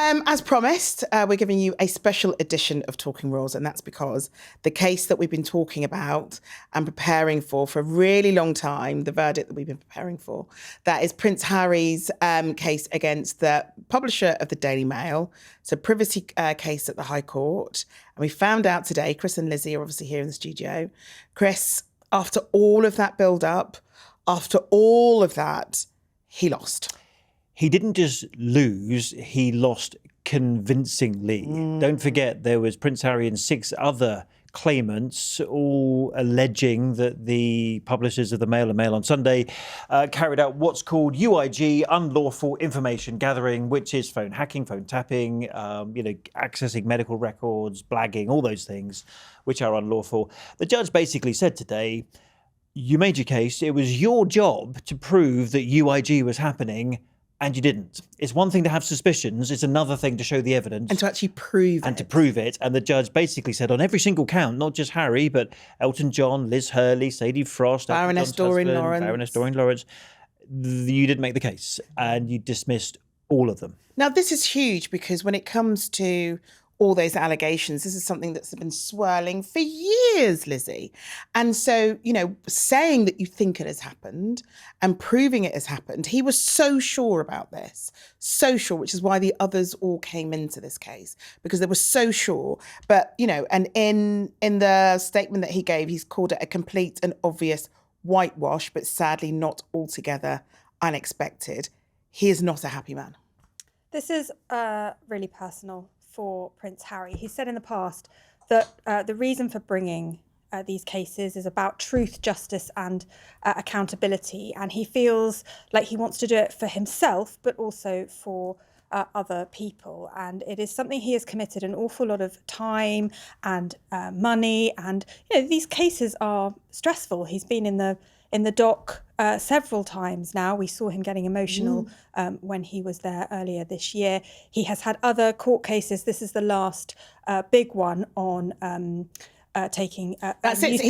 As promised, we're giving you a special edition of Talking Royals, and that's because the case that we've been talking about and preparing for a really long time, the verdict that we've been preparing for, that is Prince Harry's case against the publisher of the Daily Mail. It's a privacy case at the High Court. And we found out today, Chris and Lizzie are obviously here in the studio. Chris, after all of that build-up, after all of that, he lost. He didn't just lose, he lost convincingly. Don't forget, there was Prince Harry and 6 other claimants, all alleging that the publishers of the Mail and Mail on Sunday carried out what's called UIG, unlawful information gathering, which is phone hacking, phone tapping, accessing medical records, blagging, all those things, which are unlawful. The judge basically said today, you made your case, it was your job to prove that UIG was happening, and you didn't. It's one thing to have suspicions, it's another thing to show the evidence. And to actually prove it. And to prove it. And the judge basically said on every single count, not just Harry, but Elton John, Liz Hurley, Sadie Frost, Baroness Doreen Lawrence, you didn't make the case and you dismissed all of them. Now, this is huge because when it comes to all those allegations, this is something that's been swirling for years, Lizzie. And so, saying that you think it has happened and proving it has happened, he was so sure about this, so sure, which is why the others all came into this case, because they were so sure. But, and in the statement that he gave, he's called it a complete and obvious whitewash, but sadly not altogether unexpected. He is not a happy man. This is really personal for Prince Harry. He said in the past that the reason for bringing these cases is about truth, justice and accountability. And he feels like he wants to do it for himself, but also for other people. And it is something he has committed an awful lot of time and money. And, these cases are stressful. He's been in the dock several times now. We saw him getting emotional when he was there earlier this year. He has had other court cases. This is the last big one on taking That's it.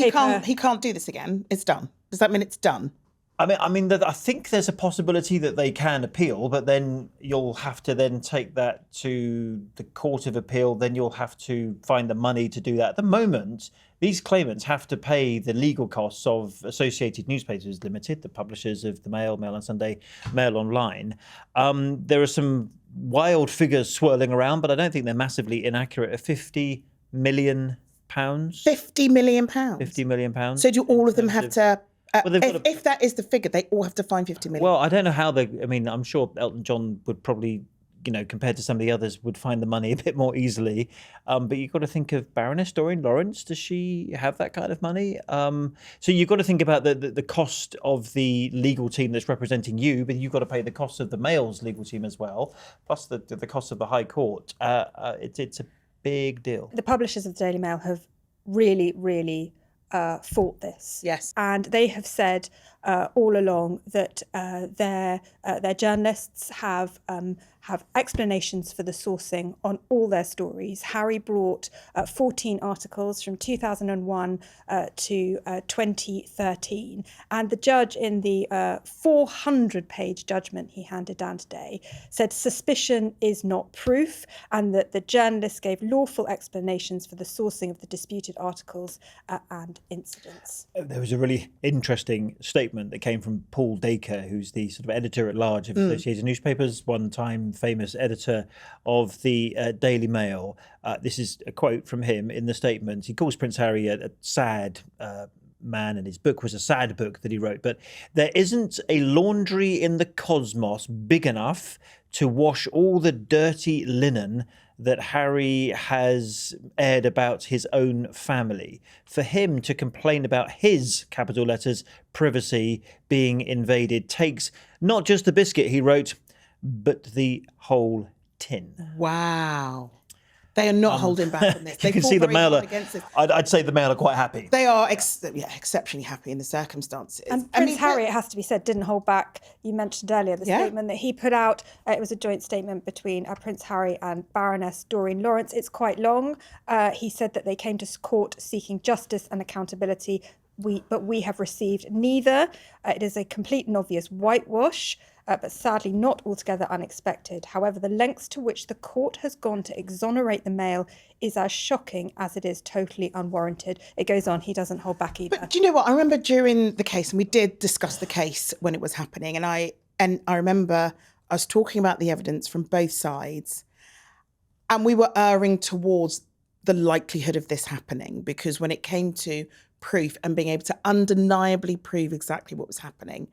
He can't do this again. It's done. Does that mean it's done? I mean, I think there's a possibility that they can appeal, but then you'll have to then take that to the Court of Appeal. Then you'll have to find the money to do that. At the moment, these claimants have to pay the legal costs of Associated Newspapers Limited, the publishers of the Mail, Mail on Sunday, Mail Online. There are some wild figures swirling around, but I don't think they're massively inaccurate. £50 million. £50 million? £50 million. So do all of them have to... if that is the figure, they all have to find 50 million. Well, I don't know how I'm sure Elton John would probably, compared to some of the others, would find the money a bit more easily. But you've got to think of Baroness Doreen Lawrence. Does she have that kind of money? So you've got to think about the cost of the legal team that's representing you, but you've got to pay the cost of the Mail's legal team as well, plus the cost of the High Court. It's a big deal. The publishers of the Daily Mail have really, really fought this. Yes. And they have said all along that their journalists have explanations for the sourcing on all their stories. Harry brought 14 articles from 2001 to 2013. And the judge in the 400-page judgment he handed down today said suspicion is not proof, and that the journalists gave lawful explanations for the sourcing of the disputed articles and incidents. There was a really interesting statement that came from Paul Dacre, who's the sort of editor-at-large of Associated Newspapers, one-time famous editor of the Daily Mail. This is a quote from him in the statement. He calls Prince Harry a sad man, and his book was a sad book that he wrote. But there isn't a laundry in the cosmos big enough to wash all the dirty linen that Harry has aired about his own family. For him to complain about his, capital letters, privacy being invaded takes not just the biscuit, he wrote, but the whole tin. Wow. They are not holding back on this. You can see the Mail. I'd say the Mail are quite happy. They are exceptionally happy in the circumstances. And Prince Harry, it has to be said, didn't hold back. You mentioned earlier the statement that he put out. It was a joint statement between Prince Harry and Baroness Doreen Lawrence. It's quite long. He said that they came to court seeking justice and accountability. But we have received neither. It is a complete and obvious whitewash. but sadly not altogether unexpected. However, the lengths to which the court has gone to exonerate the male is as shocking as it is totally unwarranted. It goes on, he doesn't hold back either. But do you know what? I remember during the case, and we did discuss the case when it was happening, and I remember I was talking about the evidence from both sides, and we were erring towards the likelihood of this happening, because when it came to proof and being able to undeniably prove exactly what was happening,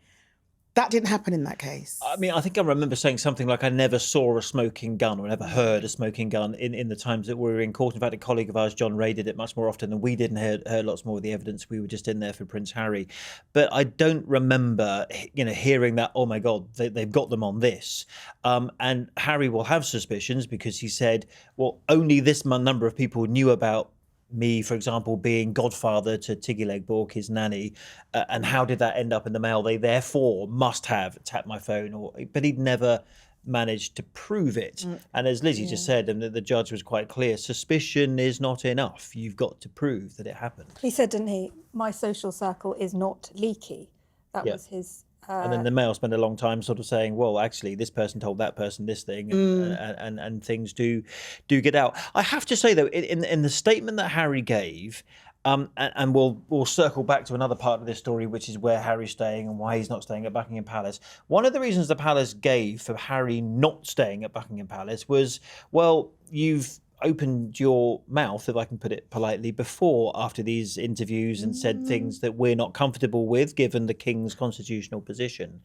that didn't happen in that case. I mean, I think I remember saying something like I never saw a smoking gun or never heard a smoking gun in the times that we were in court. In fact, a colleague of ours, John Ray, did it much more often than we did and heard lots more of the evidence. We were just in there for Prince Harry. But I don't remember, hearing that, oh my God, they've got them on this. And Harry will have suspicions because he said, well, only this number of people knew about me, for example, being godfather to Tiggy Legborg, his nanny, and how did that end up in the mail? They therefore must have tapped my phone, but he'd never managed to prove it. And as Lizzie just said, and the judge was quite clear, suspicion is not enough. You've got to prove that it happened. He said, didn't he, my social circle is not leaky. That was his... And then the Mail spent a long time sort of saying, well, actually, this person told that person this thing, and things do get out. I have to say, though, in the statement that Harry gave, and we'll circle back to another part of this story, which is where Harry's staying and why he's not staying at Buckingham Palace. One of the reasons the palace gave for Harry not staying at Buckingham Palace was, well, you've opened your mouth, if I can put it politely, before after these interviews and said things that we're not comfortable with, given the King's constitutional position.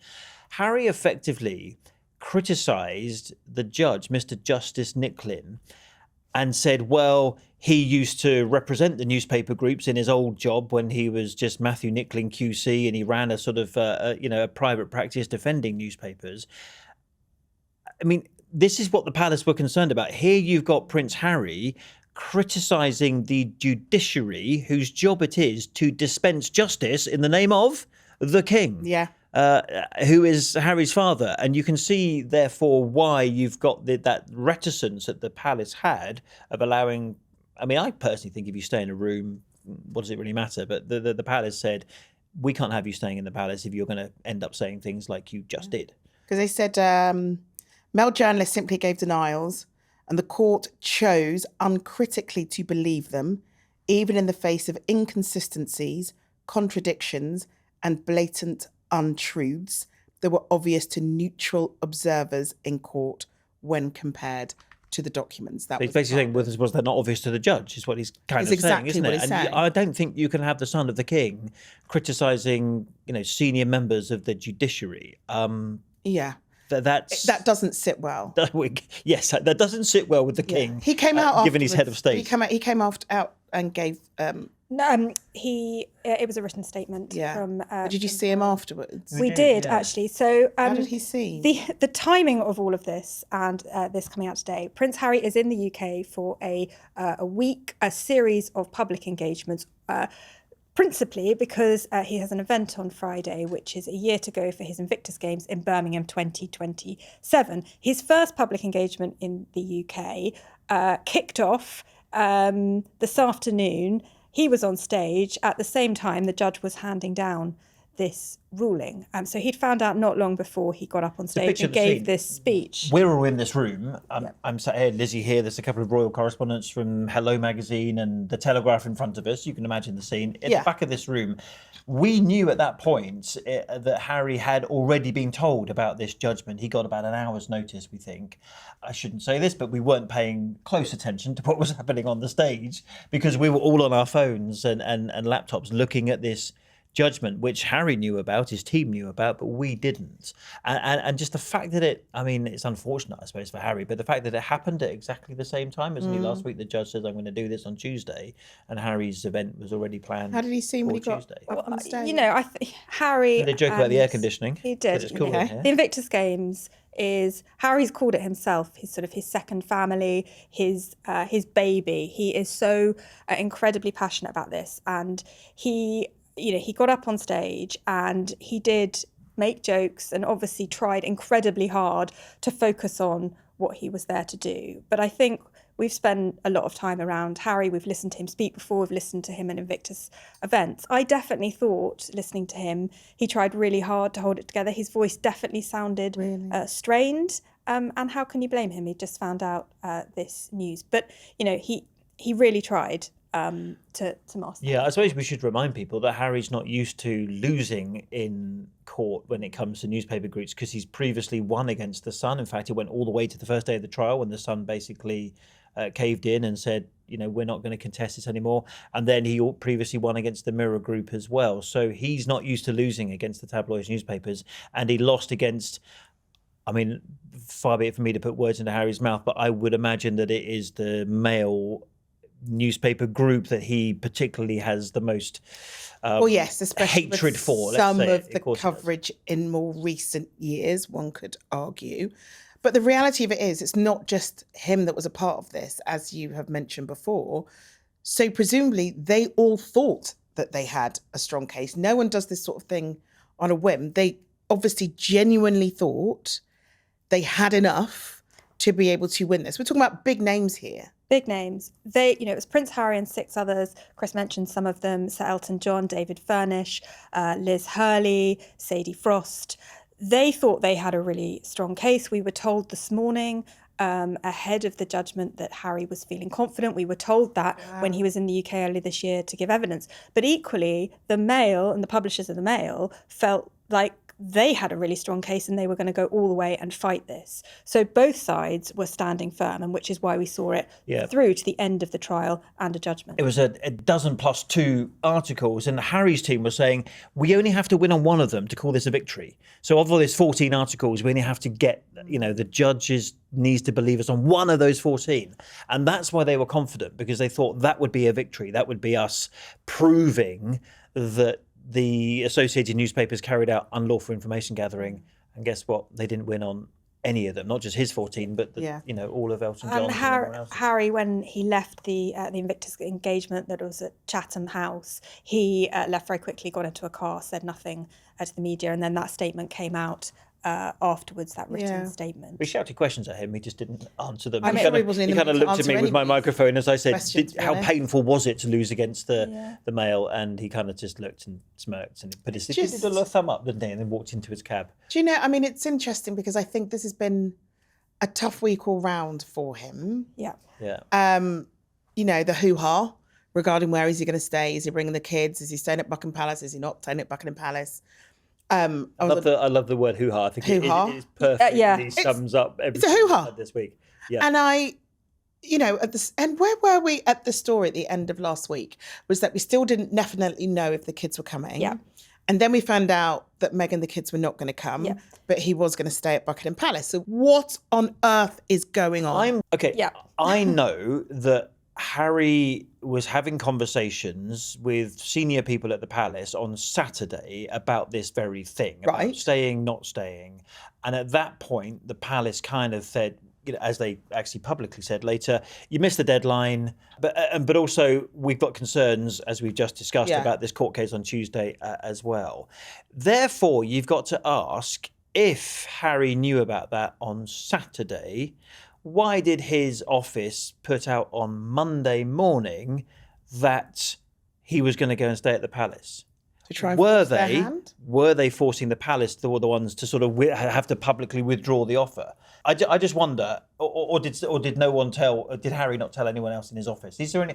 Harry effectively criticised the judge, Mr. Justice Nicklin, and said, well, he used to represent the newspaper groups in his old job when he was just Matthew Nicklin QC, and he ran a sort of, a private practice defending newspapers. I mean, this is what the palace were concerned about. Here you've got Prince Harry criticising the judiciary, whose job it is to dispense justice in the name of the King, who is Harry's father. And you can see, therefore, why you've got that reticence that the palace had of allowing... I mean, I personally think if you stay in a room, what does it really matter? But the palace said, we can't have you staying in the palace if you're going to end up saying things like you just did. Because they said... Male journalists simply gave denials, and the court chose uncritically to believe them, even in the face of inconsistencies, contradictions, and blatant untruths that were obvious to neutral observers in court when compared to the documents. That he's basically saying, was that not obvious to the judge, is what he's kind of exactly saying, isn't what it? he's And saying. I don't think you can have the son of the King criticising, senior members of the judiciary. That doesn't sit well. Yes, that doesn't sit well with the King. He came out given his head of state. He came out and gave. It was a written statement from. Did you see him afterwards? We did actually. So how did he seem? The timing of all of this and this coming out today. Prince Harry is in the UK for a series of public engagements. Principally because he has an event on Friday, which is a year to go for his Invictus Games in Birmingham 2027. His first public engagement in the UK kicked off this afternoon. He was on stage at the same time the judge was handing down this ruling. So he'd found out not long before he got up on stage and gave this speech. We're all in this room. I'm sat here, Lizzie here. There's a couple of royal correspondents from Hello magazine and The Telegraph in front of us. You can imagine the scene. In the back of this room, we knew at that point that Harry had already been told about this judgment. He got about an hour's notice, we think. I shouldn't say this, but we weren't paying close attention to what was happening on the stage because we were all on our phones and laptops looking at this judgment, which Harry knew about, his team knew about, but we didn't. And just the fact that it's unfortunate, I suppose, for Harry, but the fact that it happened at exactly the same time, as last week the judge says, I'm going to do this on Tuesday, and Harry's event was already planned. How did he seem when he got Tuesday. up on stage? I think Harry... They joke about the air conditioning. He did. It's cool. The Invictus Games is, Harry's called it himself, his second family, his baby. He is so incredibly passionate about this, and he got up on stage and he did make jokes and obviously tried incredibly hard to focus on what he was there to do. But I think we've spent a lot of time around Harry. We've listened to him speak before. We've listened to him at Invictus events. I definitely thought, listening to him, he tried really hard to hold it together. His voice definitely sounded strained. And how can you blame him? He just found out this news. But, he really tried to master. Yeah, I suppose we should remind people that Harry's not used to losing in court when it comes to newspaper groups, because he's previously won against the Sun. In fact, it went all the way to the first day of the trial when the Sun basically caved in and said, we're not going to contest this anymore. And then he previously won against the Mirror Group as well. So he's not used to losing against the tabloid newspapers. And he lost against, far be it from me to put words into Harry's mouth, but I would imagine that it is the Mail newspaper group that he particularly has the most especially hatred for. Some of the coverage in more recent years, one could argue. But the reality of it is, it's not just him that was a part of this, as you have mentioned before. So presumably they all thought that they had a strong case. No one does this sort of thing on a whim. They obviously genuinely thought they had enough to be able to win this. We're talking about big names here. Big names. It was Prince Harry and 6 others. Chris mentioned some of them: Sir Elton John, David Furnish, Liz Hurley, Sadie Frost. They thought they had a really strong case. We were told this morning, ahead of the judgment, that Harry was feeling confident. We were told that when he was in the UK earlier this year to give evidence. But equally, the Mail and the publishers of the Mail felt like they had a really strong case and they were going to go all the way and fight this. So both sides were standing firm, and which is why we saw it through to the end of the trial and a judgment. It was a dozen plus 2 articles, and Harry's team was saying, we only have to win on one of them to call this a victory. So of all these 14 articles, we only have to get, the judges needs to believe us on one of those 14. And that's why they were confident, because they thought that would be a victory. That would be us proving that the Associated Newspapers carried out unlawful information gathering, and guess what? They didn't win on any of them, not just his 14, but all of Elton John. And Harry, when he left the Invictus engagement that was at Chatham House, he left very quickly, got into a car, said nothing to the media, and then that statement came out afterwards, that written statement. We shouted questions at him, he just didn't answer them. He kind of looked at me with my microphone as I said, how painful was it to lose against the Mail? And he kind of just looked and smirked and he did a little thumb up, didn't he? And then walked into his cab. Do you know, it's interesting because I think this has been a tough week all round for him. Yeah. The hoo-ha regarding where is he going to stay? Is he bringing the kids? Is he staying at Buckingham Palace? Is he not staying at Buckingham Palace? I love the word hoo-ha. I think hoo-ha. It is perfectly sums up everything it's a hoo-ha this week. Yeah. And and where were we at the story at the end of last week was that we still didn't definitely know if the kids were coming. Yeah. And then we found out that Meghan and the kids were not going to come, but he was going to stay at Buckingham Palace. So what on earth is going on? I know that Harry was having conversations with senior people at the palace on Saturday about this very thing, about staying, not staying. And at that point, the palace kind of said, as they actually publicly said later, you missed the deadline, but also we've got concerns, as we've just discussed, about this court case on Tuesday as well. Therefore, you've got to ask, if Harry knew about that on Saturday, why did his office put out on Monday morning that he was going to go and stay at the palace? To try and force their hand? Were they forcing the palace, the ones to sort of have to publicly withdraw the offer? I just wonder, or did no one tell? Did Harry not tell anyone else in his office? These are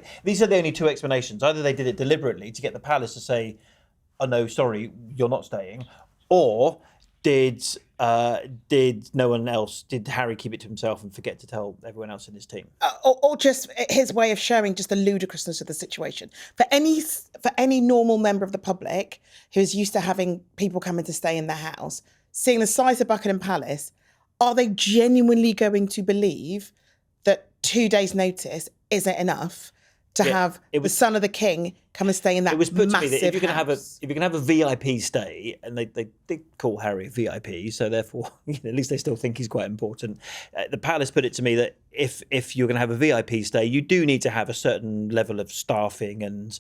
the only 2 explanations. Either they did it deliberately to get the palace to say, "Oh no, sorry, you're not staying," or did no one else? Did Harry keep it to himself and forget to tell everyone else in his team? Or just his way of showing just the ludicrousness of the situation. For any normal member of the public who is used to having people coming to stay in their house, seeing the size of Buckingham Palace, are they genuinely going to believe that 2 days' notice isn't enough to have the son of the king come and stay in that massive house? It was put to me that if you can have a VIP stay, and they call Harry a VIP, so therefore at least they still think he's quite important. The palace put it to me that if you're going to have a VIP stay, you do need to have a certain level of staffing and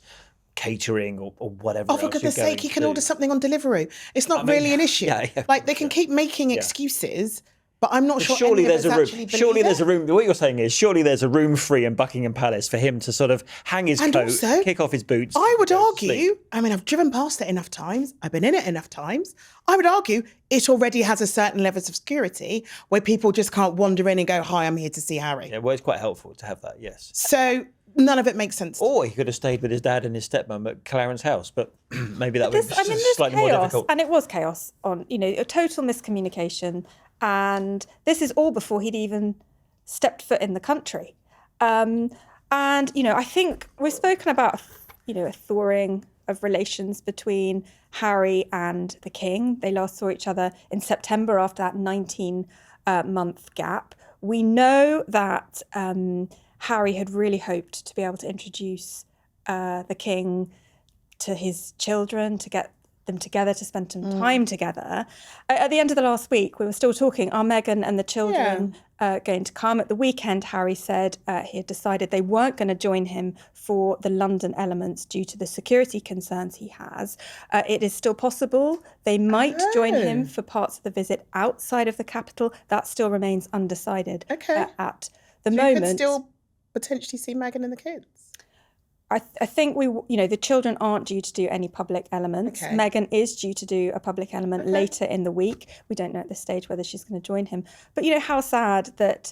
catering or whatever. Oh, for goodness sake, he can order something on Deliveroo. It's not really an issue. Like they can keep making excuses, But I'm not sure Surely any of there's us a room. actually Surely believe there's it. a room. What you're saying is, surely there's a room free in Buckingham Palace for him to sort of hang his And coat, also, kick off his boots. I would go to sleep. argue, I mean, I've driven past it enough times. I've been in it enough times. I would argue it already has a certain levels of security where people just can't wander in and go, hi, I'm here to see Harry. Yeah, well, it's quite helpful to have that. Yes. So none of it makes sense. Or he could have stayed with his dad and his stepmom at Clarence House, but maybe that would be There's slightly more chaos, difficult. and it was chaos on, a total miscommunication. And this is all before he'd even stepped foot in the country. I think we've spoken about, a thawing of relations between Harry and the King. They last saw each other in September after that 19-month gap. We know that Harry had really hoped to be able to introduce the King to his children, to get them together, to spend some time together. At the end of the last week, we were still talking, are Meghan and the children going to come? At the weekend, Harry said he had decided they weren't going to join him for the London elements due to the security concerns he has. It is still possible they might join him for parts of the visit outside of the capital. That still remains undecided at the moment. You could still potentially see Meghan and the kids. I think the children aren't due to do any public elements. Okay. Meghan is due to do a public element later in the week. We don't know at this stage whether she's going to join him. But how sad that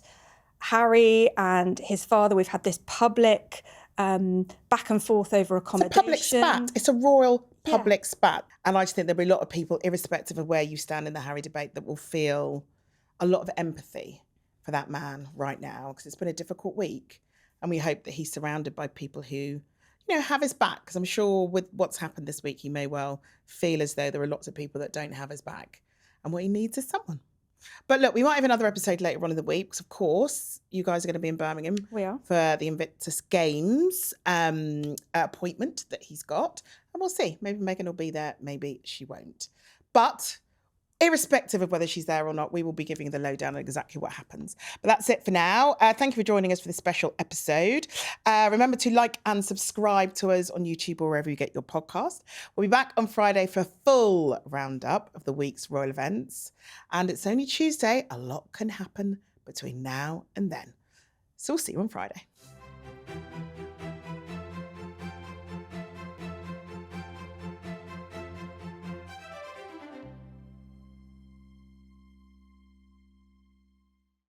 Harry and his father, we've had this public back and forth over accommodation. It's a public spat. It's a royal public spat. And I just think there'll be a lot of people, irrespective of where you stand in the Harry debate, that will feel a lot of empathy for that man right now, because it's been a difficult week. And we hope that he's surrounded by people who, have his back. Because I'm sure with what's happened this week, he may well feel as though there are lots of people that don't have his back. And what he needs is someone. But look, we might have another episode later on in the week, because of course, you guys are going to be in Birmingham for the Invictus Games appointment that he's got. And we'll see. Maybe Meghan will be there. Maybe she won't. But irrespective of whether she's there or not, we will be giving you the lowdown on exactly what happens. But that's it for now. Thank you for joining us for this special episode. Remember to like and subscribe to us on YouTube or wherever you get your podcast. We'll be back on Friday for a full roundup of the week's royal events. And it's only Tuesday. A lot can happen between now and then. So we'll see you on Friday.